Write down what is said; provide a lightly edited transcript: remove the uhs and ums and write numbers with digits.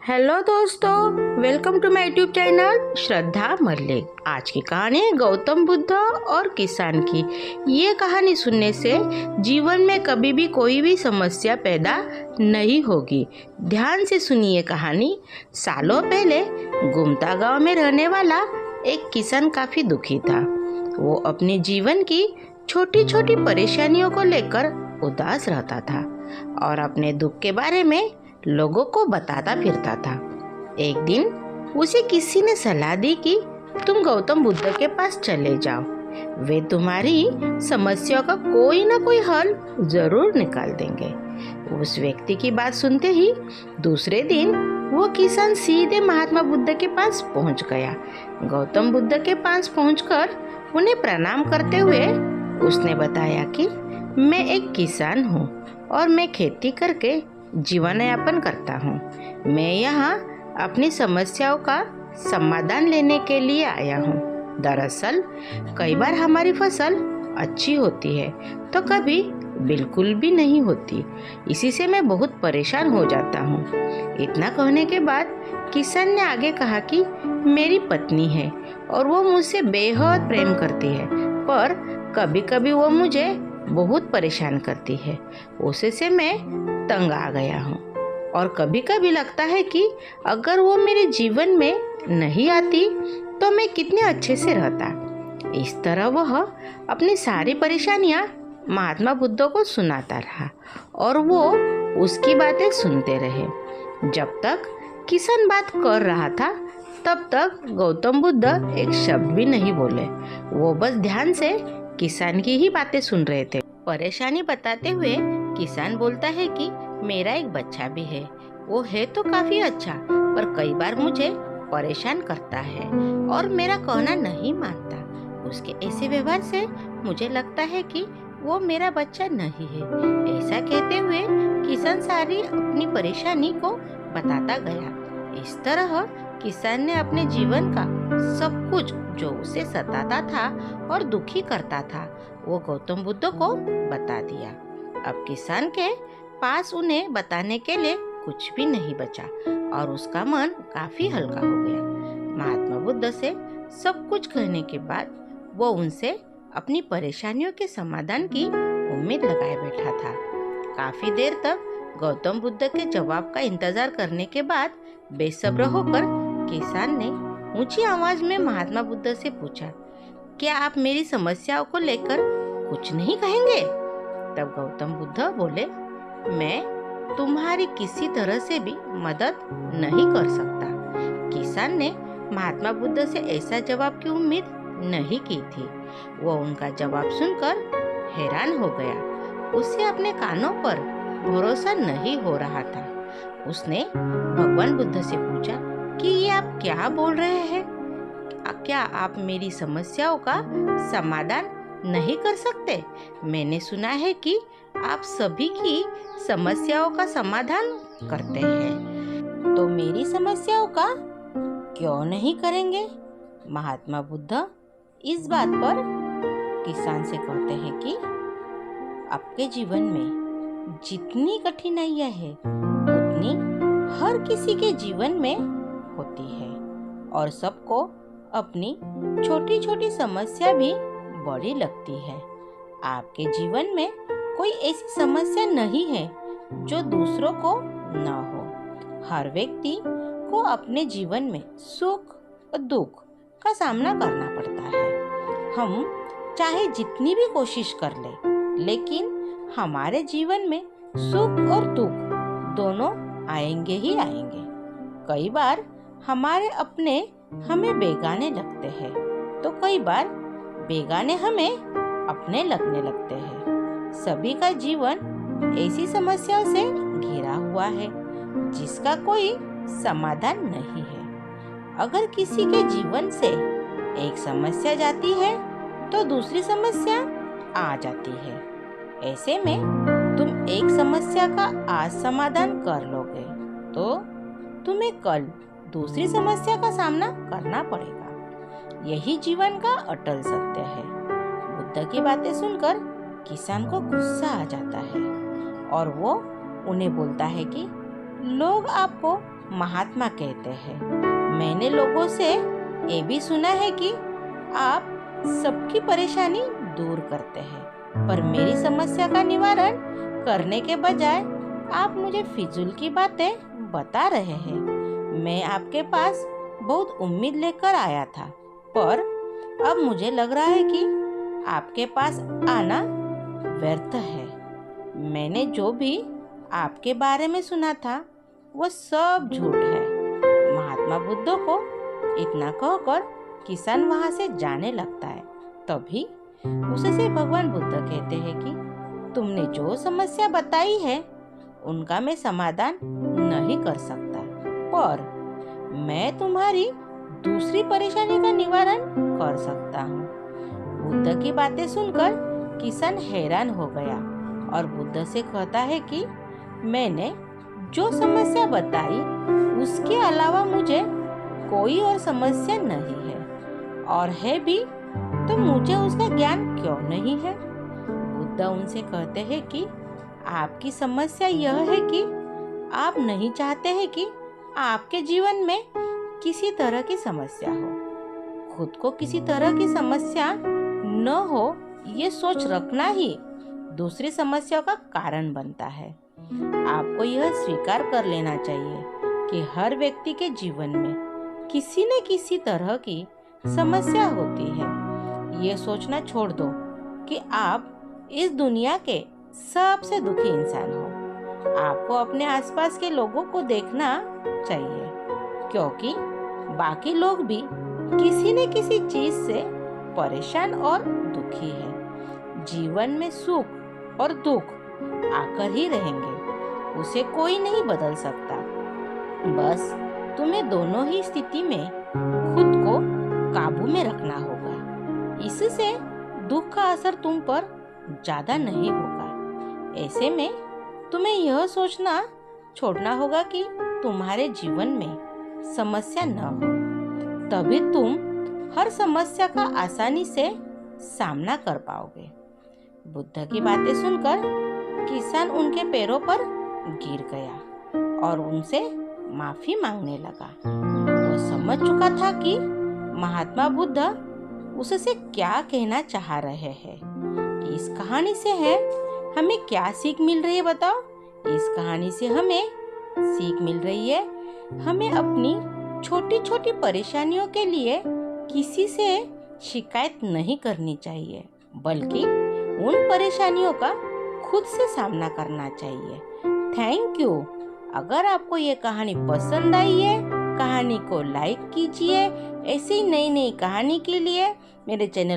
Hello दोस्तों, welcome to my YouTube channel Shraddha Mallik. आज की कहानी है गौतम बुद्ध और किसान की। ये कहानी सुनने से जीवन में कभी भी कोई भी समस्या पैदा नहीं होगी। ध्यान से सुनिए कहानी। सालों पहले गुमता गांव में रहने वाला एक किसान काफी दुखी था। वो अपने जीवन की छोटी छोटी परेशानियों को लेकर उदास रहता था और अपने दुख के बारे में लोगों को बताता फिरता था। एक दिन उसे किसी ने सलाह दी कि तुम गौतम बुद्ध के पास चले जाओ, वे तुम्हारी समस्या का कोई ना कोई हल जरूर निकाल देंगे। उस व्यक्ति की बात सुनते ही दूसरे दिन वो किसान सीधे महात्मा बुद्ध के पास पहुंच गया। गौतम बुद्ध के पास पहुंचकर उन्हें प्रणाम करते हुए उसने बताया कि मैं एक किसान हूँ और मैं खेती करके जीवन यापन करता हूँ। मैं यहाँ अपनी समस्याओं का समाधान लेने के लिए आया हूँ। दरअसल कई बार हमारी फसल अच्छी होती है तो कभी बिल्कुल भी नहीं होती। इसी से मैं बहुत परेशान हो जाता हूँ। इतना कहने के बाद किसान ने आगे कहा कि मेरी पत्नी है और वो मुझसे बेहद प्रेम करती है, पर कभी कभी वो मुझे बहुत परेशान करती है। उसे से मैं तंग आ गया हूँ और कभी कभी लगता है कि अगर वो मेरे जीवन में नहीं आती तो मैं कितने अच्छे से रहता। इस तरह वह अपनी सारी परेशानियाँ महात्मा बुद्ध को सुनाता रहा और वो उसकी बातें सुनते रहे। जब तक किसान बात कर रहा था तब तक गौतम बुद्ध एक शब्द भी नहीं बोले। वो बस ध्यान से किसान की ही बातें सुन रहे थे। परेशानी बताते हुए किसान बोलता है कि मेरा एक बच्चा भी है, वो है तो काफी अच्छा, पर कई बार मुझे परेशान करता है और मेरा कहना नहीं मानता। उसके ऐसे व्यवहार से मुझे लगता है कि वो मेरा बच्चा नहीं है। ऐसा कहते हुए किसान सारी अपनी परेशानी को बताता गया। इस तरह किसान ने अपने जीवन का सब कुछ जो उसे सताता था और दुखी करता था वो गौतम बुद्ध को बता दिया। अब किसान के पास उन्हें बताने के लिए कुछ भी नहीं बचा और उसका मन काफी हल्का हो गया। महात्मा बुद्ध से सब कुछ कहने के बाद वो उनसे अपनी परेशानियों के समाधान की उम्मीद लगाए बैठा था। काफी देर तक गौतम बुद्ध के जवाब का इंतजार करने के बाद बेसब्र होकर किसान ने ऊंची आवाज में महात्मा बुद्ध से पूछा, क्या आप मेरी समस्याओं को लेकर कुछ नहीं कहेंगे? तब गौतम बुद्ध बोले, मैं तुम्हारी किसी तरह से भी मदद नहीं कर सकता। किसान ने महात्मा बुद्ध से ऐसा जवाब की उम्मीद नहीं की थी। वो उनका जवाब सुनकर हैरान हो गया। उसे अपने कानों पर भरोसा नहीं हो रहा था। उसने भगवान बुद्ध से पूछा कि ये आप क्या बोल रहे हैं? क्या आप मेरी समस्याओं का समाधान नहीं कर सकते? मैंने सुना है कि आप सभी की समस्याओं का समाधान करते हैं, तो मेरी समस्याओं का क्यों नहीं करेंगे? महात्मा बुद्ध इस बात पर किसान से कहते हैं कि आपके जीवन में जितनी कठिनाइयां हैं उतनी हर किसी के जीवन में होती है और सबको अपनी छोटी छोटी समस्या भी बड़ी लगती है। आपके जीवन में कोई ऐसी समस्या नहीं है जो दूसरों को न हो। हर व्यक्ति को अपने जीवन में सुख और दुख का सामना करना पड़ता है। हम चाहे जितनी भी कोशिश कर ले, लेकिन हमारे जीवन में सुख और दुख दोनों आएंगे ही आएंगे। कई बार हमारे अपने हमें बेगाने लगते हैं तो कई बार बेगाने हमें अपने लगने लगते हैं। सभी का जीवन ऐसी समस्याओं से घिरा हुआ है जिसका कोई समाधान नहीं है। अगर किसी के जीवन से एक समस्या जाती है तो दूसरी समस्या आ जाती है। ऐसे में तुम एक समस्या का आज समाधान कर लोगे तो तुम्हें कल दूसरी समस्या का सामना करना पड़ेगा। यही जीवन का अटल सत्य है। बुद्ध की बातें सुनकर किसान को गुस्सा आ जाता है और वो उन्हें बोलता है कि लोग आपको महात्मा कहते हैं, मैंने लोगों से ये भी सुना है कि आप सबकी परेशानी दूर करते हैं, पर मेरी समस्या का निवारण करने के बजाय आप मुझे फिजूल की बातें बता रहे हैं। मैं आपके पास बहुत उम्मीद लेकर आया था, पर अब मुझे लग रहा है कि आपके पास आना व्यर्थ है। मैंने जो भी आपके बारे में सुना था वो सब झूठ है। महात्मा बुद्ध को इतना कहकर किसान वहां से जाने लगता है। तभी उससे भगवान बुद्ध कहते हैं कि तुमने जो समस्या बताई है उनका मैं समाधान नहीं कर सकता, पर मैं तुम्हारी दूसरी परेशानी का निवारण कर सकता हूँ। बुद्ध की बातें सुनकर किसान हैरान हो गया और बुद्ध से कहता है कि मैंने जो समस्या बताई उसके अलावा मुझे कोई और समस्या नहीं है, और है भी तो मुझे उसका ज्ञान क्यों नहीं है। बुद्ध उनसे कहते हैं कि आपकी समस्या यह है कि आप नहीं चाहते हैं कि आपके जीवन में किसी तरह की समस्या हो। खुद को किसी तरह की समस्या न हो ये सोच रखना ही दूसरी समस्या का कारण बनता है। आपको यह स्वीकार कर लेना चाहिए कि हर व्यक्ति के जीवन में किसी न किसी तरह की समस्या होती है। ये सोचना छोड़ दो कि आप इस दुनिया के सबसे दुखी इंसान हो। आपको अपने आसपास के लोगों को देखना चाहिए, क्योंकि बाकी लोग भी किसी न किसी चीज से परेशान और दुखी है। जीवन में सुख और दुख आकर ही रहेंगे, उसे कोई नहीं बदल सकता। बस तुम्हें दोनों ही स्थिति में खुद को काबू में रखना होगा। इससे दुख का असर तुम पर ज्यादा नहीं होगा। ऐसे में तुम्हें यह सोचना छोड़ना होगा कि तुम्हारे जीवन में समस्या न हो, तभी तुम हर समस्या का आसानी से सामना कर पाओगे। बुद्ध की बातें सुनकर किसान उनके पैरों पर गिर गया और उनसे माफी मांगने लगा। वो समझ चुका था कि महात्मा बुद्ध उससे क्या कहना चाह रहे हैं। इस कहानी से हमें क्या सीख मिल रही है बताओ? इस कहानी से हमें सीख मिल रही है हमें अपनी छोटी छोटी परेशानियों के लिए किसी से शिकायत नहीं करनी चाहिए, बल्कि उन परेशानियों का खुद से सामना करना चाहिए। Thank you. अगर आपको ये कहानी पसंद आई है, कहानी को लाइक कीजिए। ऐसी नई नई कहानी के लिए मेरे चैनल